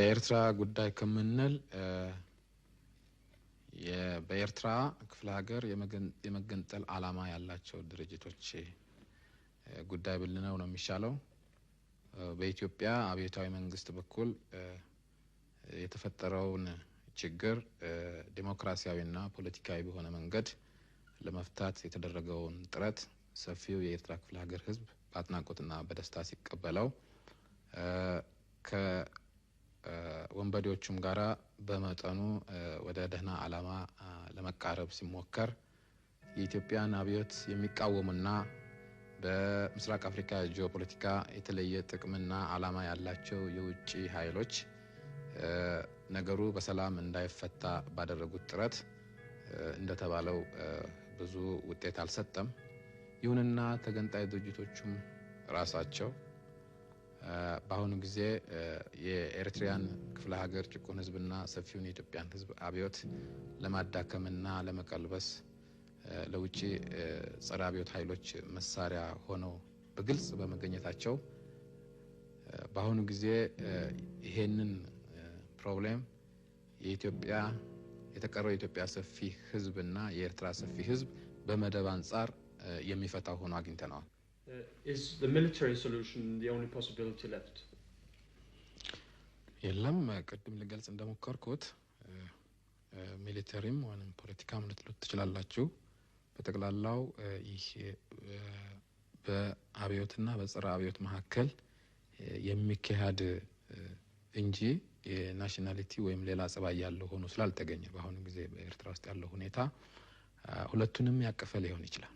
የኤርትራ ጉዳይ ከመነል በኤርትራ ክፍለ ሀገር የመገንጠል ዓላማ ያላቸው ድርጅቶች ጉዳይ ብልነው ነው የሚሻለው። በኢትዮጵያ አብዮታዊ መንግስት በኩል የተፈጠረውን ችግር ዲሞክራሲያዊና ፖለቲካዊ በሆነ መንገድ ለመፍታት የተደረገውን ጥረት ሰፊው የኤርትራ ክፍለ ሀገር ህዝብ በአጥናቆትና በደስታ ሲቀበለው ከወንበዴዎቹም ጋራ በመጠኑ ወደ ደህና ዓላማ ለመቃረብ ሲሞከር የኢትዮጵያን አብዮት የሚቃወሙና በምስራቅ አፍሪካ ጂኦፖለቲካ የተለየ ጥቅምና ዓላማ ያላቸው የውጭ ኃይሎች ነገሩ በሰላም እንዳይፈታ ባደረጉት ጥረት እንደተባለው ብዙ ውጤት አልሰጠም። ይሁንና ተገንጣይ ድርጅቶቹም ራሳቸው በአሁኑ ጊዜ የኤርትራን ክፍለ ሀገር ጭቁን ህዝብና ሰፊውን የኢትዮጵያን ህዝብ አብዮት ለማዳከምና ለመቀልበስ ለውጪ ጸረ አብዮት ኃይሎች መሳሪያ ሆነው በግልጽ በመገኘታቸው በአሁኑ ጊዜ ይሄንን ፕሮብሌም የኢትዮጵያ የተቀረው የኢትዮጵያ ሰፊ ህዝብና የኤርትራ ሰፊ ህዝብ በመደብ አንፃር የሚፈታው ሆኖ አግኝተናል። Is the military solution the only possibility left? የለም ቅድም ልገልጽ እንደሞከርኩት ሚሊተሪም ወይም ፖለቲካም ልትሉት ትችላላችሁ። በተቀላላው ይህ በአብዮትና በጸረ አብዮት መካከል የሚካሄድ እንጂ የናሽናሊቲ ወይም ሌላ ጸባይ ያለው ሆኖ ስላልተገኘ በአሁኑ ጊዜ በኤርትራ ውስጥ ያለው ሁኔታ ሁለቱንም ያቀፈ ሊሆን ይችላል።